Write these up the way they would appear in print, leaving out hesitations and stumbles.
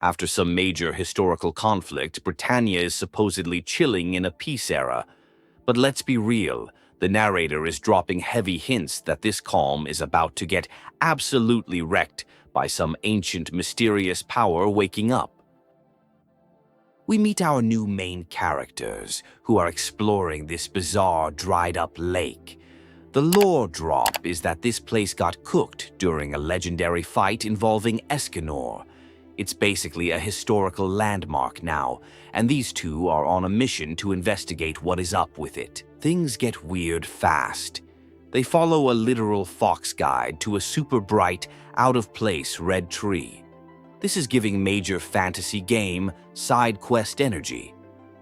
After some major historical conflict, Britannia is supposedly chilling in a peace era. But let's be real, the narrator is dropping heavy hints that this calm is about to get absolutely wrecked by some ancient mysterious power waking up. We meet our new main characters, who are exploring this bizarre dried-up lake. The lore drop is that this place got cooked during a legendary fight involving Escanor. It's basically a historical landmark now, and these two are on a mission to investigate what is up with it. Things get weird fast. They follow a literal fox guide to a super bright, out-of-place red tree. This is giving major fantasy game side quest energy.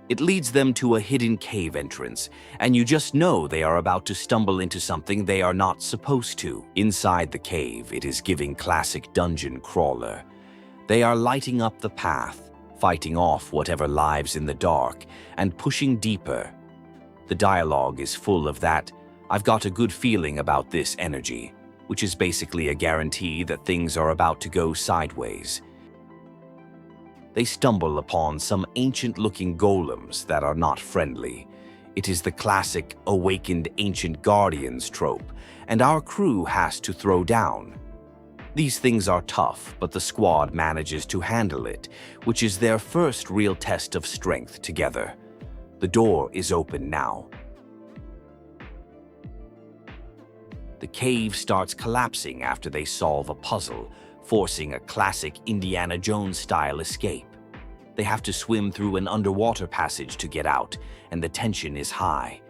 It leads them to a hidden cave entrance, and you just know they are about to stumble into something they are not supposed to. Inside the cave, it is giving classic dungeon crawler. They are lighting up the path, fighting off whatever lies in the dark, and pushing deeper. The dialogue is full of that "I've got a good feeling about this" energy, which is basically a guarantee that things are about to go sideways. They stumble upon some ancient-looking golems that are not friendly. It is the classic awakened ancient guardians trope, and our crew has to throw down. These things are tough, but the squad manages to handle it, which is their first real test of strength together. The door is open now. The cave starts collapsing after they solve a puzzle, forcing a classic Indiana Jones-style escape. They have to swim through an underwater passage to get out, and the tension is high.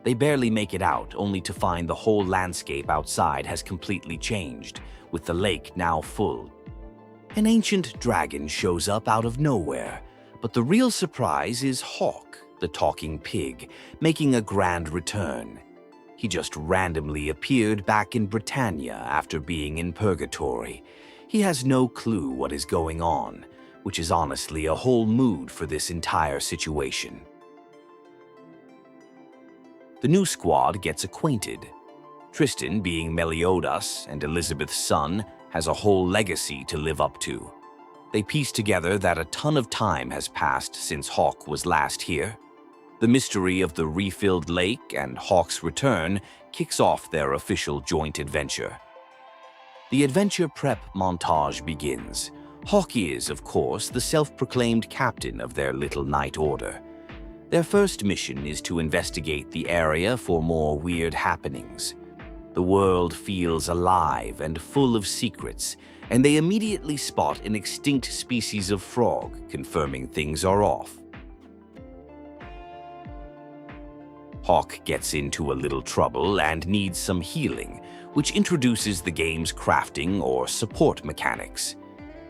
They barely make it out, only to find the whole landscape outside has completely changed, with the lake now full. An ancient dragon shows up out of nowhere, but the real surprise is Hawk, the talking pig, making a grand return. He just randomly appeared back in Britannia after being in purgatory. He has no clue what is going on, which is honestly a whole mood for this entire situation. The new squad gets acquainted. Tristan, being Meliodas and Elizabeth's son, has a whole legacy to live up to. They piece together that a ton of time has passed since Hawk was last here. The mystery of the refilled lake and Hawk's return kicks off their official joint adventure. The adventure prep montage begins. Hawk is, of course, the self-proclaimed captain of their little night order. Their first mission is to investigate the area for more weird happenings. The world feels alive and full of secrets, and they immediately spot an extinct species of frog, confirming things are off. Hawk gets into a little trouble and needs some healing, which introduces the game's crafting or support mechanics.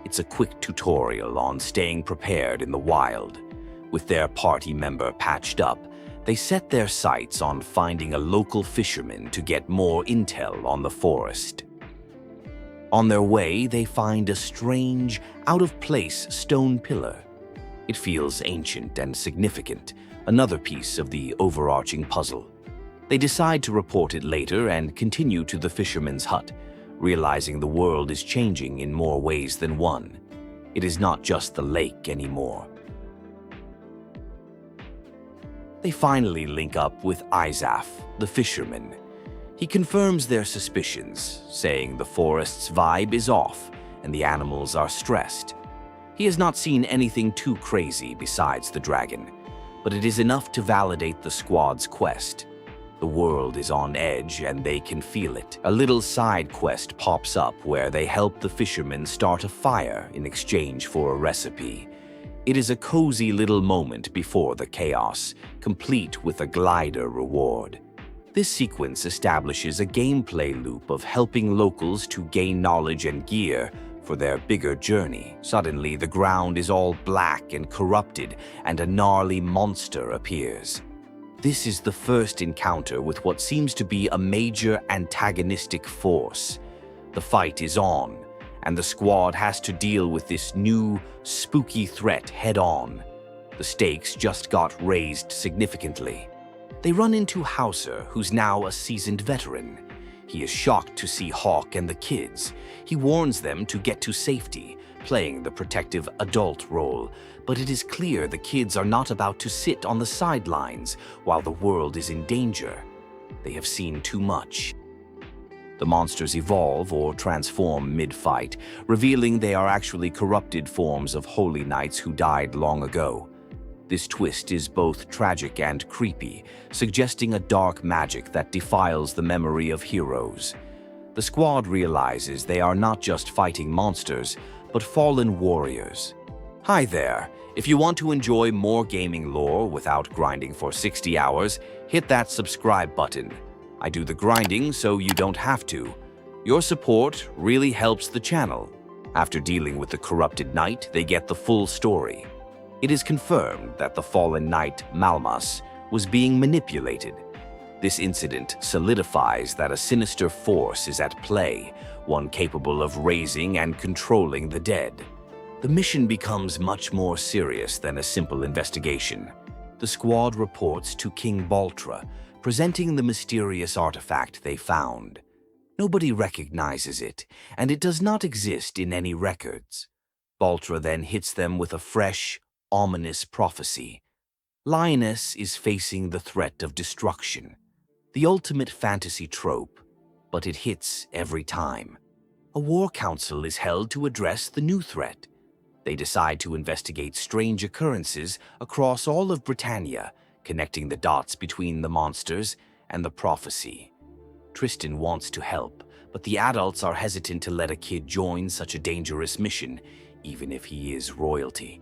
It's a quick tutorial on staying prepared in the wild. With their party member patched up, they set their sights on finding a local fisherman to get more intel on the forest. On their way, they find a strange, out-of-place stone pillar. It feels ancient and significant, another piece of the overarching puzzle. They decide to report it later and continue to the fisherman's hut, realizing the world is changing in more ways than one. It is not just the lake anymore. They finally link up with Isaf, the fisherman. He confirms their suspicions, saying the forest's vibe is off and the animals are stressed. He has not seen anything too crazy besides the dragon, but it is enough to validate the squad's quest. The world is on edge and they can feel it. A little side quest pops up where they help the fishermen start a fire in exchange for a recipe. It is a cozy little moment before the chaos, complete with a glider reward. This sequence establishes a gameplay loop of helping locals to gain knowledge and gear for their bigger journey. Suddenly, the ground is all black and corrupted, and a gnarly monster appears. This is the first encounter with what seems to be a major antagonistic force. The fight is on, and the squad has to deal with this new, spooky threat head-on. The stakes just got raised significantly. They run into Hauser, who's now a seasoned veteran. He is shocked to see Hawk and the kids. He warns them to get to safety, playing the protective adult role, but it is clear the kids are not about to sit on the sidelines while the world is in danger. They have seen too much. The monsters evolve or transform mid-fight, revealing they are actually corrupted forms of holy knights who died long ago. This twist is both tragic and creepy, suggesting a dark magic that defiles the memory of heroes. The squad realizes they are not just fighting monsters, but fallen warriors. Hi there! If you want to enjoy more gaming lore without grinding for 60 hours, hit that subscribe button. I do the grinding so you don't have to. Your support really helps the channel. After dealing with the corrupted knight, they get the full story. It is confirmed that the fallen knight Malmas was being manipulated. This incident solidifies that a sinister force is at play, one capable of raising and controlling the dead. The mission becomes much more serious than a simple investigation. The squad reports to King Baltra, presenting the mysterious artifact they found. Nobody recognizes it, and it does not exist in any records. Baltra then hits them with a fresh, ominous prophecy. Lioness is facing the threat of destruction. The ultimate fantasy trope, but it hits every time. A war council is held to address the new threat. They decide to investigate strange occurrences across all of Britannia, connecting the dots between the monsters and the prophecy. Tristan wants to help, but the adults are hesitant to let a kid join such a dangerous mission, even if he is royalty.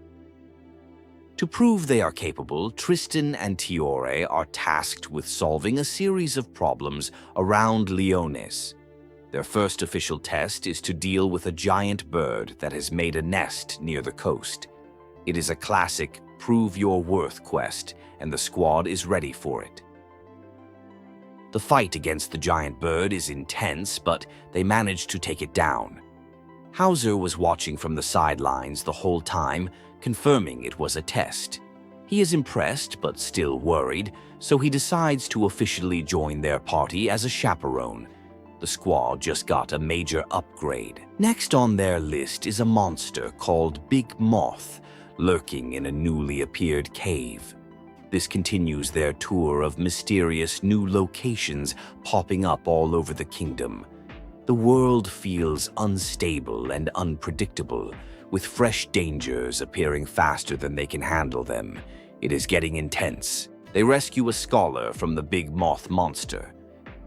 To prove they are capable, Tristan and Tioreh are tasked with solving a series of problems around Leones. Their first official test is to deal with a giant bird that has made a nest near the coast. It is a classic prove your worth quest, and the squad is ready for it. The fight against the giant bird is intense, but they manage to take it down. Hauser was watching from the sidelines the whole time, confirming it was a test. He is impressed but still worried, so he decides to officially join their party as a chaperone. The squad just got a major upgrade. Next on their list is a monster called Big Moth, lurking in a newly appeared cave. This continues their tour of mysterious new locations popping up all over the kingdom. The world feels unstable and unpredictable, with fresh dangers appearing faster than they can handle them. It is getting intense. They rescue a scholar from the Big Moth monster.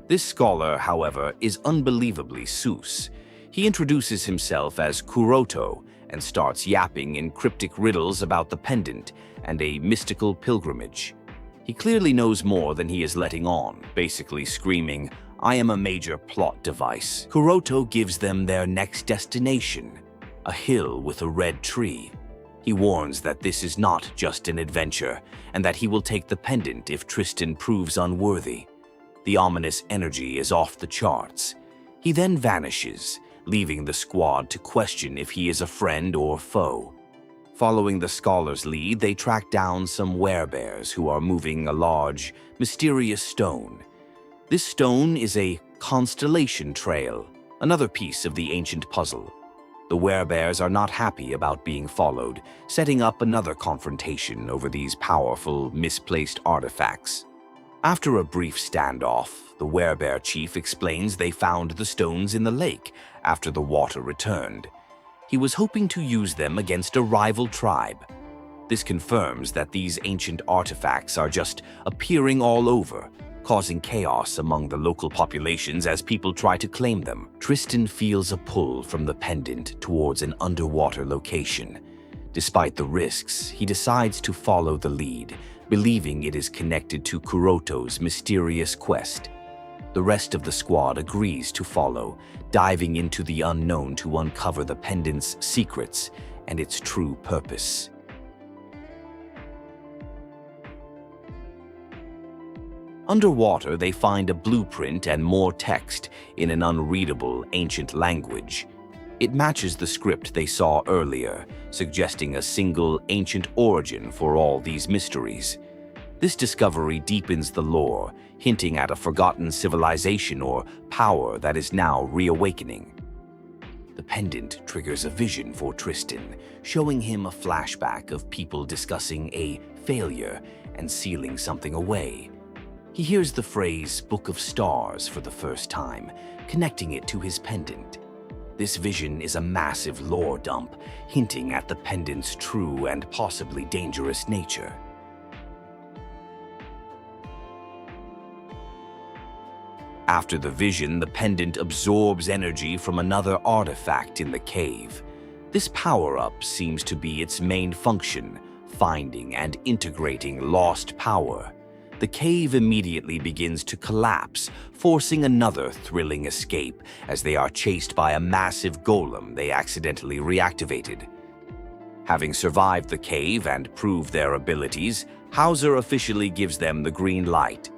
This scholar, however, is unbelievably sus. He introduces himself as Kuroto and starts yapping in cryptic riddles about the Pendant and a mystical pilgrimage. He clearly knows more than he is letting on, basically screaming, "I am a major plot device." Kuroto gives them their next destination, a hill with a red tree. He warns that this is not just an adventure, and that he will take the pendant if Tristan proves unworthy. The ominous energy is off the charts. He then vanishes, leaving the squad to question if he is a friend or foe. Following the scholar's lead, they track down some werebears who are moving a large, mysterious stone. This stone is a constellation trail, another piece of the ancient puzzle. The werebears are not happy about being followed, setting up another confrontation over these powerful, misplaced artifacts. After a brief standoff, the werebear chief explains they found the stones in the lake after the water returned. He was hoping to use them against a rival tribe. This confirms that these ancient artifacts are just appearing all over, causing chaos among the local populations as people try to claim them. Tristan feels a pull from the pendant towards an underwater location. Despite the risks, he decides to follow the lead, believing it is connected to Kuroto's mysterious quest. The rest of the squad agrees to follow, diving into the unknown to uncover the pendant's secrets and its true purpose. Underwater, they find a blueprint and more text in an unreadable ancient language. It matches the script they saw earlier, suggesting a single ancient origin for all these mysteries. This discovery deepens the lore, hinting at a forgotten civilization or power that is now reawakening. The pendant triggers a vision for Tristan, showing him a flashback of people discussing a failure and sealing something away. He hears the phrase "Book of Stars" for the first time, connecting it to his pendant. This vision is a massive lore dump, hinting at the pendant's true and possibly dangerous nature. After the vision, the pendant absorbs energy from another artifact in the cave. This power-up seems to be its main function, finding and integrating lost power. The cave immediately begins to collapse, forcing another thrilling escape as they are chased by a massive golem they accidentally reactivated. Having survived the cave and proved their abilities, Hauser officially gives them the green light.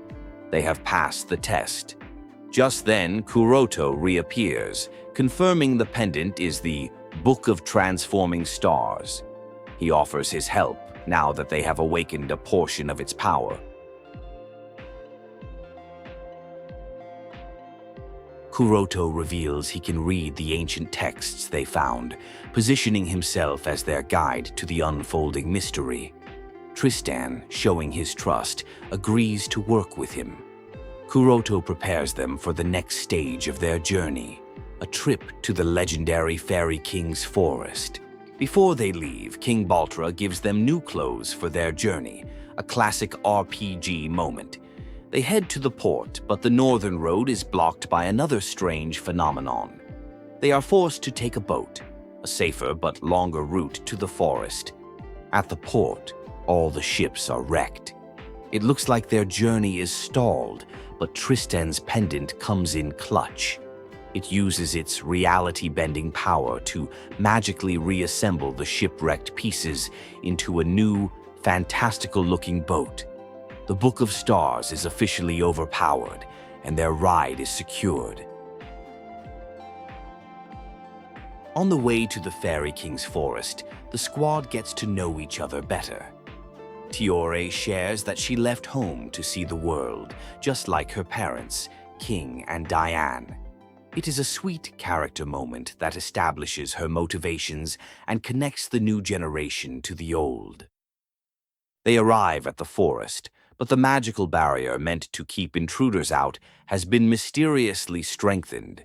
They have passed the test. Just then, Kuroto reappears, confirming the pendant is the Book of Transforming Stars. He offers his help now that they have awakened a portion of its power. Kuroto reveals he can read the ancient texts they found, positioning himself as their guide to the unfolding mystery. Tristan, showing his trust, agrees to work with him. Kuroto prepares them for the next stage of their journey, a trip to the legendary Fairy King's forest. Before they leave, King Baltra gives them new clothes for their journey, a classic RPG moment. They head to the port, but the northern road is blocked by another strange phenomenon. They are forced to take a boat, a safer but longer route to the forest. At the port, all the ships are wrecked. It looks like their journey is stalled, but Tristan's pendant comes in clutch. It uses its reality-bending power to magically reassemble the shipwrecked pieces into a new, fantastical-looking boat. The Book of Stars is officially overpowered, and their ride is secured. On the way to the Fairy King's forest, the squad gets to know each other better. Tioreh shares that she left home to see the world, just like her parents, King and Diane. It is a sweet character moment that establishes her motivations and connects the new generation to the old. They arrive at the forest, but the magical barrier meant to keep intruders out has been mysteriously strengthened.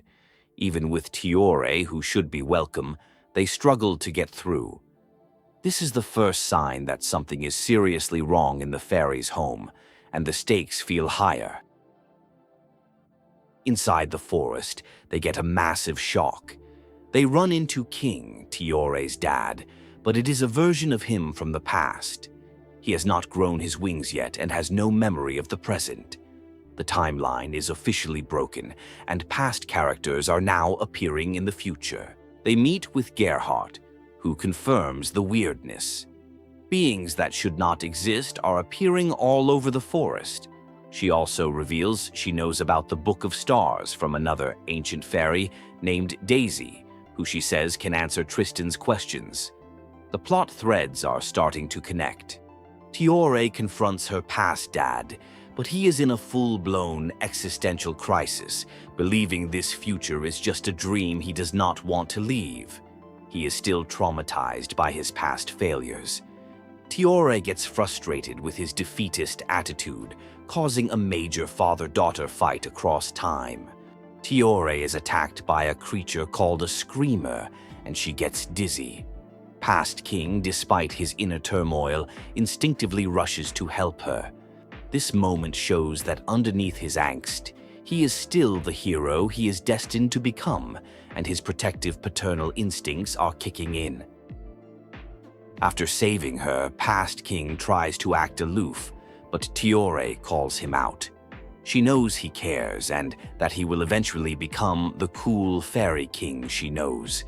Even with Tioreh, who should be welcome, they struggle to get through. This is the first sign that something is seriously wrong in the fairy's home, and the stakes feel higher. Inside the forest, they get a massive shock. They run into King, Tioreh's dad, but it is a version of him from the past. He has not grown his wings yet and has no memory of the present. The timeline is officially broken, and past characters are now appearing in the future. They meet with Gerhardt, who confirms the weirdness. Beings that should not exist are appearing all over the forest. She also reveals she knows about the Book of Stars from another ancient fairy named Daisy, who she says can answer Tristan's questions. The plot threads are starting to connect. Tioreh confronts her past dad, but he is in a full-blown existential crisis, believing this future is just a dream he does not want to leave. He is still traumatized by his past failures. Tioreh gets frustrated with his defeatist attitude, causing a major father-daughter fight across time. Tioreh is attacked by a creature called a Screamer, and she gets dizzy. Past King, despite his inner turmoil, instinctively rushes to help her. This moment shows that underneath his angst, he is still the hero he is destined to become, and his protective paternal instincts are kicking in. After saving her, Past King tries to act aloof, but Tioreh calls him out. She knows he cares and that he will eventually become the cool Fairy King she knows.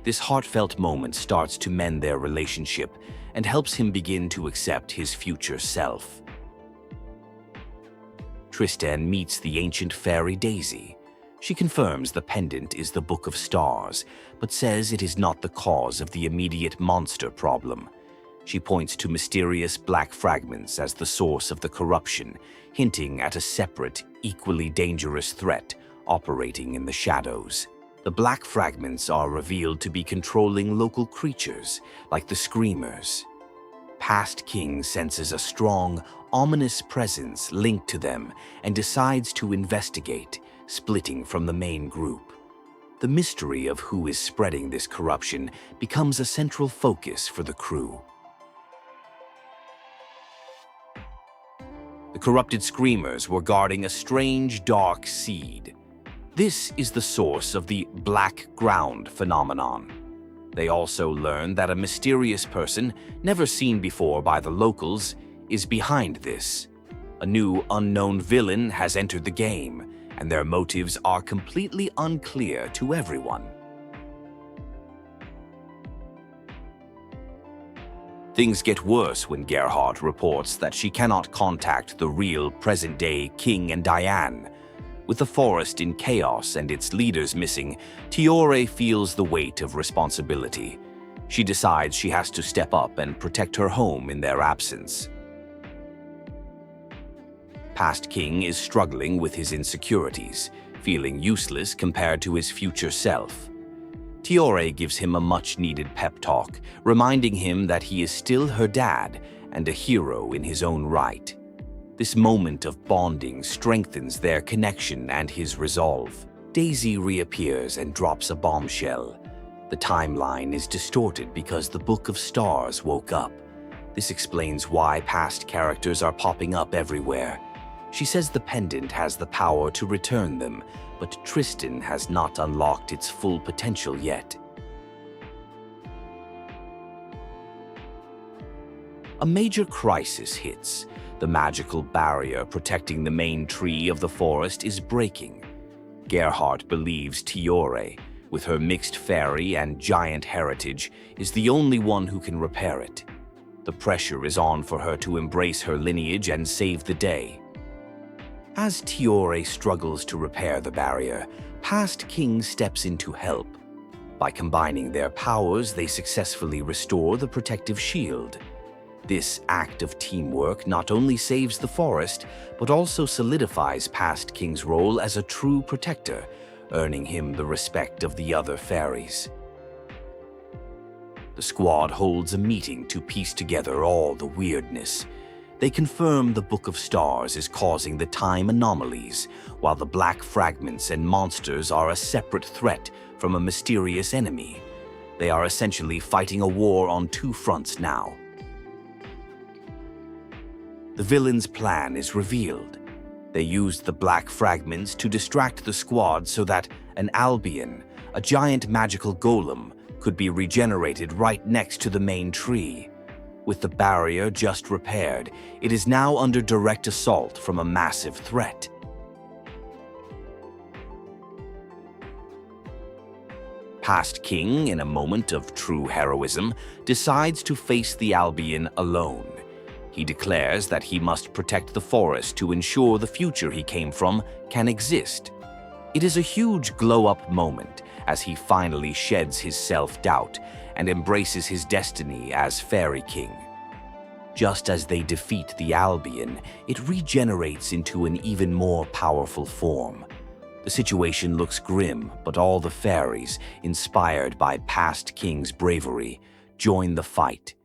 This heartfelt moment starts to mend their relationship and helps him begin to accept his future self. Tristan meets the ancient fairy Daisy. She confirms the pendant is the Book of Stars, but says it is not the cause of the immediate monster problem. She points to mysterious black fragments as the source of the corruption, hinting at a separate, equally dangerous threat operating in the shadows. The black fragments are revealed to be controlling local creatures, like the Screamers. Past King senses a strong, ominous presence linked to them and decides to investigate, splitting from the main group. The mystery of who is spreading this corruption becomes a central focus for the crew. The corrupted Screamers were guarding a strange, dark seed. This is the source of the Black Ground phenomenon. They also learn that a mysterious person, never seen before by the locals, is behind this. A new unknown villain has entered the game, and their motives are completely unclear to everyone. Things get worse when Gerhardt reports that she cannot contact the real present-day King and Diane. With the forest in chaos and its leaders missing, Tioreh feels the weight of responsibility. She decides she has to step up and protect her home in their absence. Past King is struggling with his insecurities, feeling useless compared to his future self. Tioreh gives him a much-needed pep talk, reminding him that he is still her dad and a hero in his own right. This moment of bonding strengthens their connection and his resolve. Daisy reappears and drops a bombshell. The timeline is distorted because the Book of Stars woke up. This explains why past characters are popping up everywhere. She says the pendant has the power to return them, but Tristan has not unlocked its full potential yet. A major crisis hits. The magical barrier protecting the main tree of the forest is breaking. Gerhardt believes Tioreh, with her mixed fairy and giant heritage, is the only one who can repair it. The pressure is on for her to embrace her lineage and save the day. As Tioreh struggles to repair the barrier, Past King steps in to help. By combining their powers, they successfully restore the protective shield. This act of teamwork not only saves the forest, but also solidifies Past King's role as a true protector, earning him the respect of the other fairies. The squad holds a meeting to piece together all the weirdness. They confirm the Book of Stars is causing the time anomalies, while the black fragments and monsters are a separate threat from a mysterious enemy. They are essentially fighting a war on two fronts now. The villain's plan is revealed. They used the black fragments to distract the squad so that an Albion, a giant magical golem, could be regenerated right next to the main tree. With the barrier just repaired, it is now under direct assault from a massive threat. Past King, in a moment of true heroism, decides to face the Albion alone. He declares that he must protect the forest to ensure the future he came from can exist. It is a huge glow-up moment as he finally sheds his self-doubt and embraces his destiny as Fairy King. Just as they defeat the Albion, it regenerates into an even more powerful form. The situation looks grim, but all the fairies, inspired by Past King's bravery, join the fight.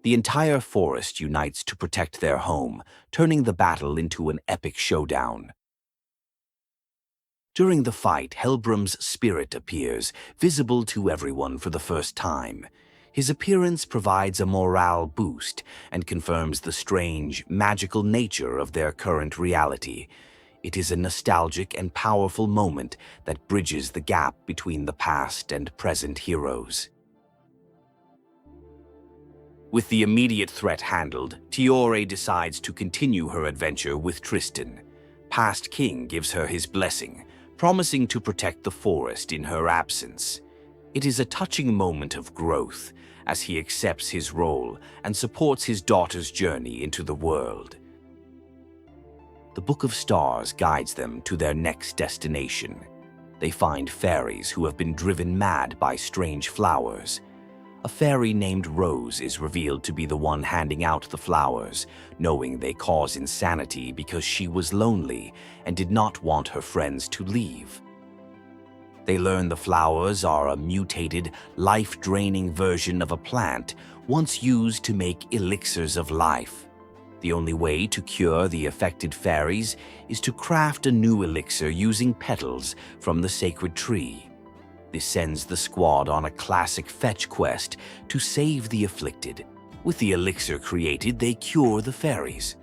The entire forest unites to protect their home, turning the battle into an epic showdown. During the fight, Helbram's spirit appears, visible to everyone for the first time. His appearance provides a morale boost and confirms the strange, magical nature of their current reality. It is a nostalgic and powerful moment that bridges the gap between the past and present heroes. With the immediate threat handled, Tioreh decides to continue her adventure with Tristan. Past King gives her his blessing, promising to protect the forest in her absence. It is a touching moment of growth as he accepts his role and supports his daughter's journey into the world. The Book of Stars guides them to their next destination. They find fairies who have been driven mad by strange flowers. A fairy named Rose is revealed to be the one handing out the flowers, knowing they cause insanity because she was lonely and did not want her friends to leave. They learn the flowers are a mutated, life-draining version of a plant once used to make elixirs of life. The only way to cure the affected fairies is to craft a new elixir using petals from the sacred tree. This sends the squad on a classic fetch quest to save the afflicted. With the elixir created, they cure the fairies.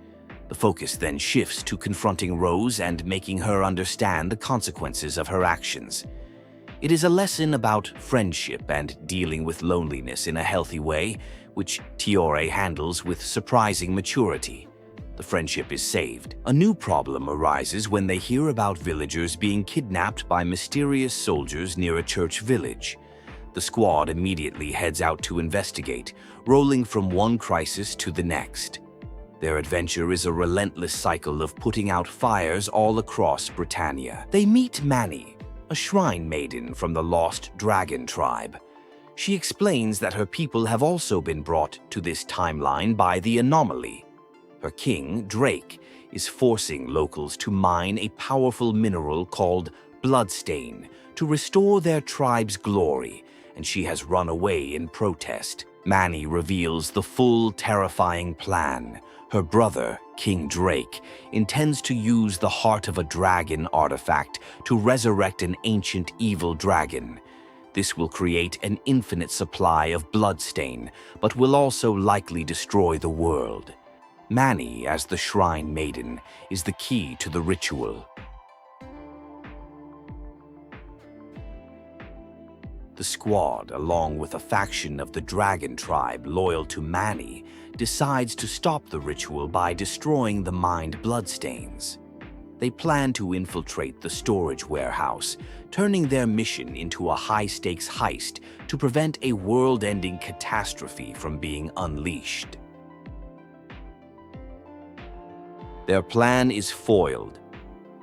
The focus then shifts to confronting Rose and making her understand the consequences of her actions. It is a lesson about friendship and dealing with loneliness in a healthy way, which Tioreh handles with surprising maturity. The friendship is saved. A new problem arises when they hear about villagers being kidnapped by mysterious soldiers near a church village. The squad immediately heads out to investigate, rolling from one crisis to the next. Their adventure is a relentless cycle of putting out fires all across Britannia. They meet Mani, a shrine maiden from the lost dragon tribe. She explains that her people have also been brought to this timeline by the anomaly. Her king, Drake, is forcing locals to mine a powerful mineral called bloodstain to restore their tribe's glory, and she has run away in protest. Mani reveals the full, terrifying plan. Her brother, King Drake, intends to use the Heart of a Dragon artifact to resurrect an ancient evil dragon. This will create an infinite supply of bloodstain, but will also likely destroy the world. Mani, as the Shrine Maiden, is the key to the ritual. The squad, along with a faction of the dragon tribe loyal to Mani, decides to stop the ritual by destroying the mined bloodstains. They plan to infiltrate the storage warehouse, turning their mission into a high-stakes heist to prevent a world-ending catastrophe from being unleashed. Their plan is foiled.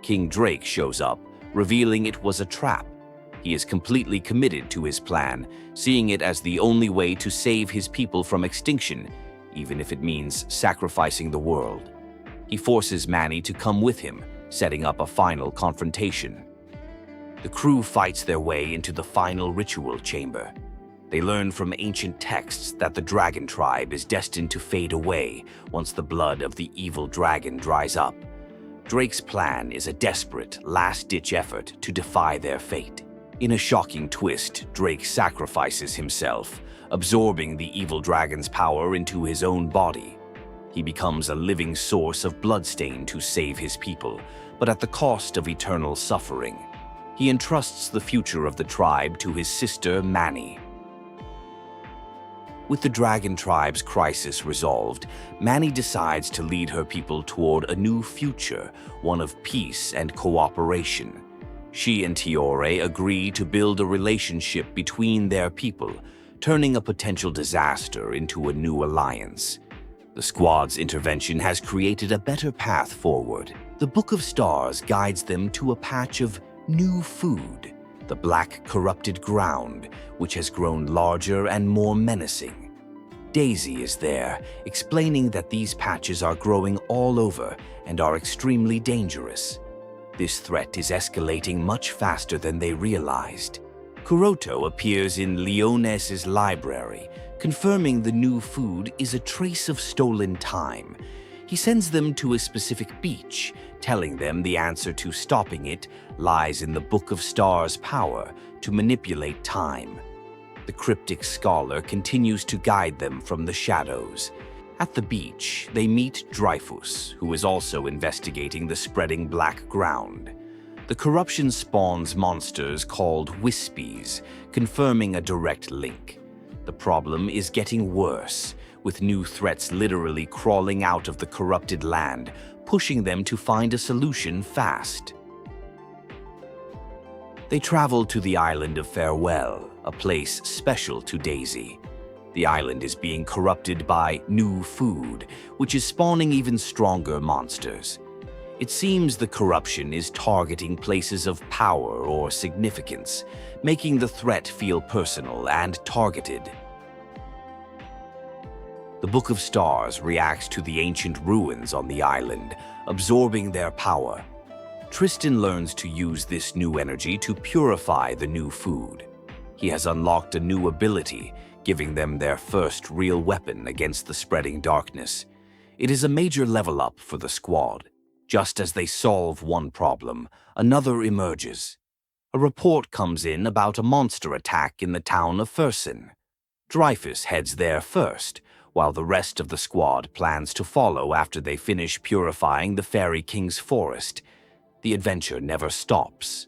King Drake shows up, revealing it was a trap. He is completely committed to his plan, seeing it as the only way to save his people from extinction, even if it means sacrificing the world. He forces Mani to come with him, setting up a final confrontation. The crew fights their way into the final ritual chamber. They learn from ancient texts that the dragon tribe is destined to fade away once the blood of the evil dragon dries up. Drake's plan is a desperate, last-ditch effort to defy their fate. In a shocking twist, Drake sacrifices himself, absorbing the evil dragon's power into his own body. He becomes a living source of bloodstain to save his people, but at the cost of eternal suffering. He entrusts the future of the tribe to his sister Mani. With the dragon tribe's crisis resolved, Mani decides to lead her people toward a new future, one of peace and cooperation. She and Tioreh agree to build a relationship between their people, turning a potential disaster into a new alliance. The squad's intervention has created a better path forward. The Book of Stars guides them to a patch of new food, the black corrupted ground, which has grown larger and more menacing. Daisy is there, explaining that these patches are growing all over and are extremely dangerous. This threat is escalating much faster than they realized. Kuroto appears in Leones's library, confirming the new food is a trace of stolen time. He sends them to a specific beach, telling them the answer to stopping it lies in the Book of Stars' power to manipulate time. The cryptic scholar continues to guide them from the shadows. At the beach, they meet Dreyfus, who is also investigating the spreading black ground. The corruption spawns monsters called Wispies, confirming a direct link. The problem is getting worse, with new threats literally crawling out of the corrupted land, pushing them to find a solution fast. They travel to the island of Farewell, a place special to Daisy. The island is being corrupted by new food, which is spawning even stronger monsters. It seems the corruption is targeting places of power or significance, making the threat feel personal and targeted. The Book of Stars reacts to the ancient ruins on the island, absorbing their power. Tristan learns to use this new energy to purify the new food. He has unlocked a new ability, giving them their first real weapon against the spreading darkness. It is a major level up for the squad. Just as they solve one problem, another emerges. A report comes in about a monster attack in the town of Fersen. Dreyfus heads there first, while the rest of the squad plans to follow after they finish purifying the Fairy King's forest. The adventure never stops.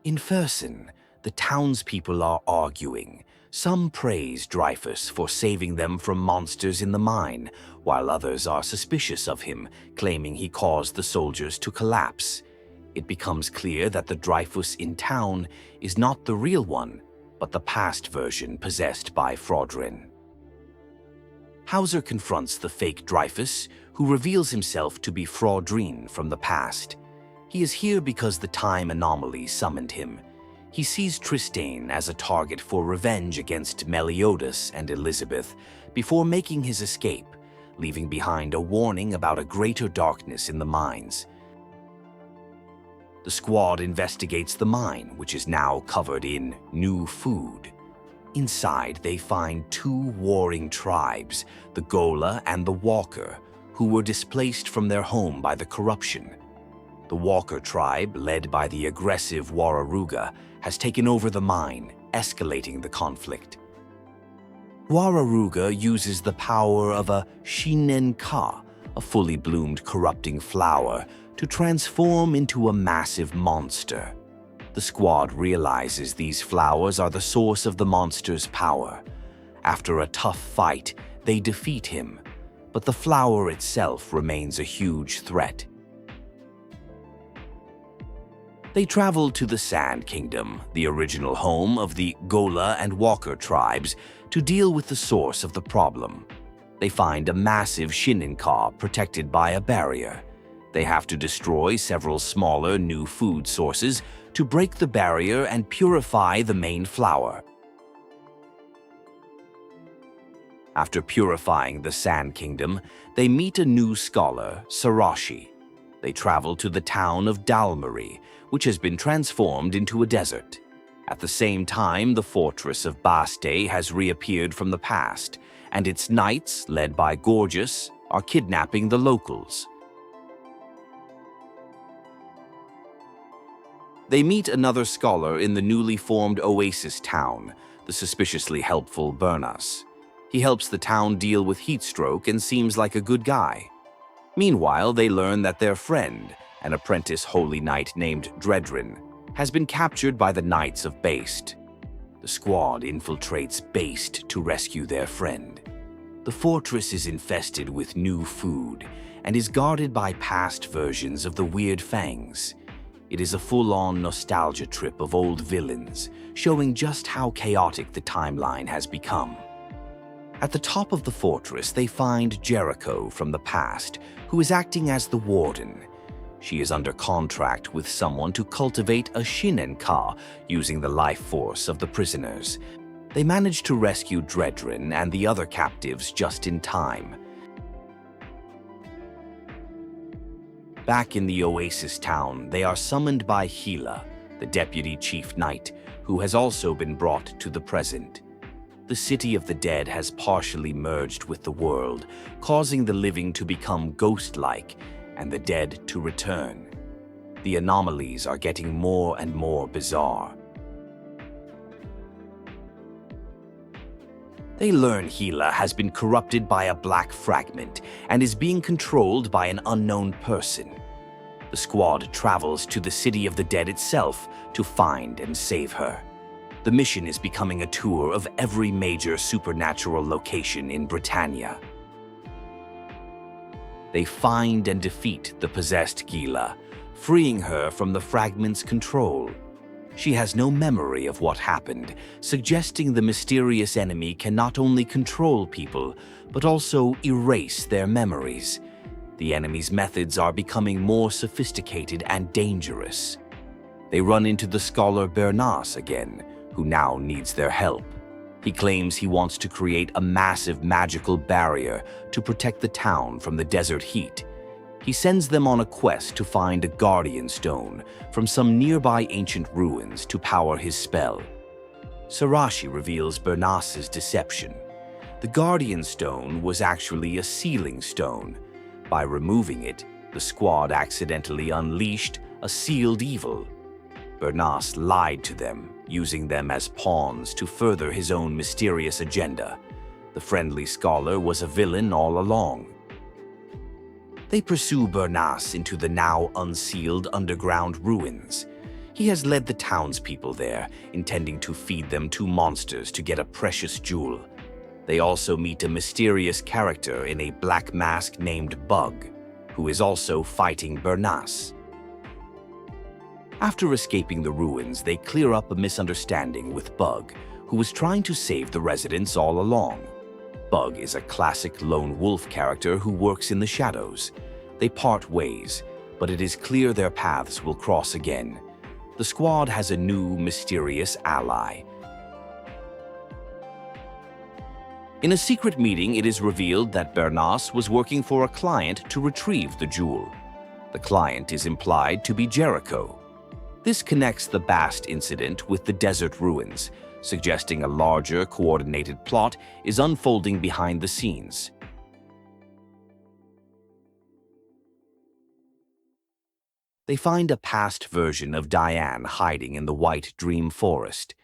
In Fersen, the townspeople are arguing. Some praise Dreyfus for saving them from monsters in the mine, while others are suspicious of him, claiming he caused the soldiers to collapse. It becomes clear that the Dreyfus in town is not the real one, but the past version possessed by Fraudrin. Hauser confronts the fake Dreyfus, who reveals himself to be Fraudrin from the past. He is here because the time anomaly summoned him. He sees Tristan as a target for revenge against Meliodas and Elizabeth before making his escape, leaving behind a warning about a greater darkness in the mines. The squad investigates the mine, which is now covered in new food. Inside, they find two warring tribes, the Gola and the Walker, who were displaced from their home by the corruption. The Walker tribe, led by the aggressive Wararuga, has taken over the mine, escalating the conflict. Wararuga uses the power of a Shinenka, a fully bloomed corrupting flower, to transform into a massive monster. The squad realizes these flowers are the source of the monster's power. After a tough fight, they defeat him, but the flower itself remains a huge threat. They travel to the Sand Kingdom, the original home of the Gola and Walker tribes, to deal with the source of the problem. They find a massive Shinenka protected by a barrier. They have to destroy several smaller new food sources to break the barrier and purify the main flower. After purifying the Sand Kingdom, they meet a new scholar, Sarashi. They travel to the town of Dalmary, which has been transformed into a desert. At the same time, the fortress of Baste has reappeared from the past, and its knights, led by Gorgeous, are kidnapping the locals. They meet another scholar in the newly formed Oasis town, the suspiciously helpful Bernas. He helps the town deal with heat stroke and seems like a good guy. Meanwhile, they learn that their friend, an apprentice holy knight named Dredrin, has been captured by the Knights of Baste. The squad infiltrates Baste to rescue their friend. The fortress is infested with new food and is guarded by past versions of the Weird Fangs. It is a full-on nostalgia trip of old villains, showing just how chaotic the timeline has become. At the top of the fortress, they find Jericho from the past, who is acting as the warden. She is under contract with someone to cultivate a Shinenka using the life force of the prisoners. They manage to rescue Dredrin and the other captives just in time. Back in the Oasis town, they are summoned by Hela, the deputy chief knight, who has also been brought to the present. The city of the dead has partially merged with the world, causing the living to become ghost-like and the dead to return. The anomalies are getting more and more bizarre. They learn Hela has been corrupted by a black fragment and is being controlled by an unknown person. The squad travels to the city of the dead itself to find and save her. The mission is becoming a tour of every major supernatural location in Britannia. They find and defeat the possessed Gila, freeing her from the fragment's control. She has no memory of what happened, suggesting the mysterious enemy can not only control people, but also erase their memories. The enemy's methods are becoming more sophisticated and dangerous. They run into the scholar Bernas again, who now needs their help. He claims he wants to create a massive magical barrier to protect the town from the desert heat. He sends them on a quest to find a guardian stone from some nearby ancient ruins to power his spell. Sarashi reveals Bernace's deception. The guardian stone was actually a sealing stone. By removing it, the squad accidentally unleashed a sealed evil. Bernace lied to them, using them as pawns to further his own mysterious agenda. The friendly scholar was a villain all along. They pursue Bernace into the now unsealed underground ruins. He has led the townspeople there, intending to feed them to monsters to get a precious jewel. They also meet a mysterious character in a black mask named Bug, who is also fighting Bernace. After escaping the ruins, they clear up a misunderstanding with Bug, who was trying to save the residents all along. Bug is a classic lone wolf character who works in the shadows. They part ways, but it is clear their paths will cross again. The squad has a new, mysterious ally. In a secret meeting, it is revealed that Bernace was working for a client to retrieve the jewel. The client is implied to be Jericho. This connects the Bast incident with the desert ruins, suggesting a larger, coordinated plot is unfolding behind the scenes. They find a past version of Diane hiding in the White Dream Forest.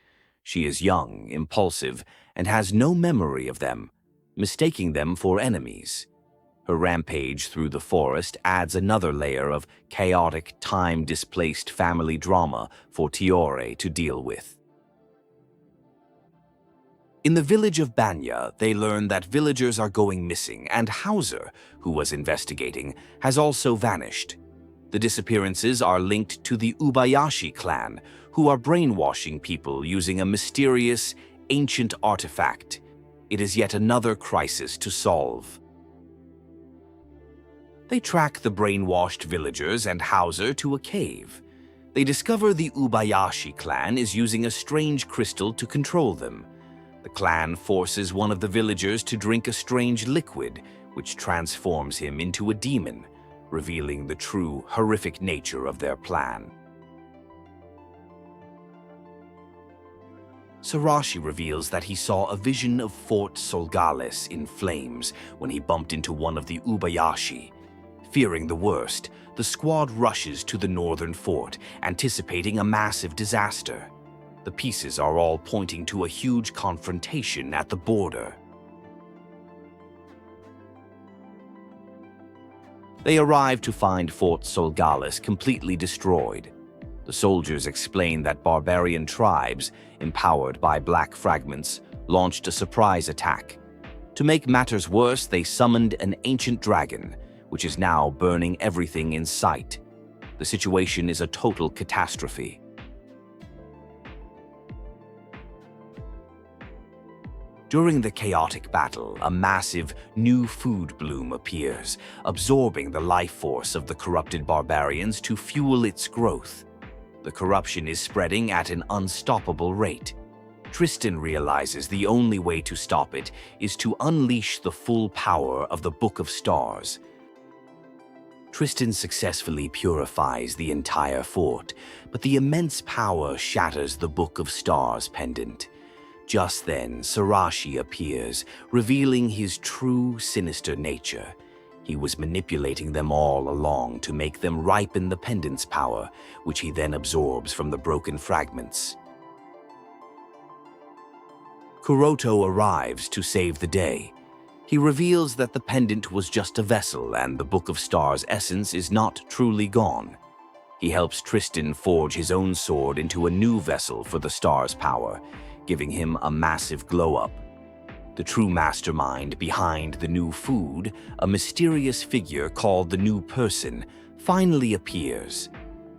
She is young, impulsive, and has no memory of them, mistaking them for enemies. Her rampage through the forest adds another layer of chaotic, time-displaced family drama for Tioreh to deal with. In the village of Banya, they learn that villagers are going missing, and Hauser, who was investigating, has also vanished. The disappearances are linked to the Ubayashi clan, who are brainwashing people using a mysterious, ancient artifact. It is yet another crisis to solve. They track the brainwashed villagers and Hauser to a cave. They discover the Ubayashi clan is using a strange crystal to control them. The clan forces one of the villagers to drink a strange liquid, which transforms him into a demon, revealing the true, horrific nature of their plan. Sarashi reveals that he saw a vision of Fort Solgales in flames when he bumped into one of the Ubayashi. Fearing the worst, the squad rushes to the northern fort, anticipating a massive disaster. The pieces are all pointing to a huge confrontation at the border. They arrive to find Fort Solgales completely destroyed. The soldiers explain that barbarian tribes, empowered by black fragments, launched a surprise attack. To make matters worse, they summoned an ancient dragon, which is now burning everything in sight. The situation is a total catastrophe. During the chaotic battle, a massive new food bloom appears, absorbing the life force of the corrupted barbarians to fuel its growth. The corruption is spreading at an unstoppable rate. Tristan realizes the only way to stop it is to unleash the full power of the Book of Stars. Tristan successfully purifies the entire fort, but the immense power shatters the Book of Stars pendant. Just then, Sarashi appears, revealing his true, sinister nature. He was manipulating them all along to make them ripen the pendant's power, which he then absorbs from the broken fragments. Kuroto arrives to save the day. He reveals that the pendant was just a vessel and the Book of Stars' essence is not truly gone. He helps Tristan forge his own sword into a new vessel for the Stars' power, giving him a massive glow-up. The true mastermind behind the new food, a mysterious figure called the New Person, finally appears.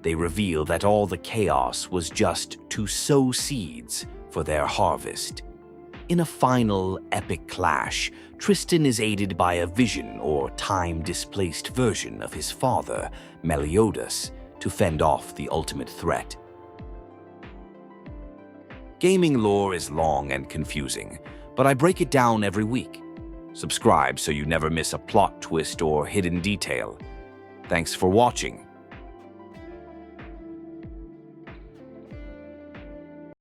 They reveal that all the chaos was just to sow seeds for their harvest. In a final, epic clash, Tristan is aided by a vision or time-displaced version of his father, Meliodas, to fend off the ultimate threat. Gaming lore is long and confusing, but I break it down every week. Subscribe so you never miss a plot twist or hidden detail. Thanks for watching.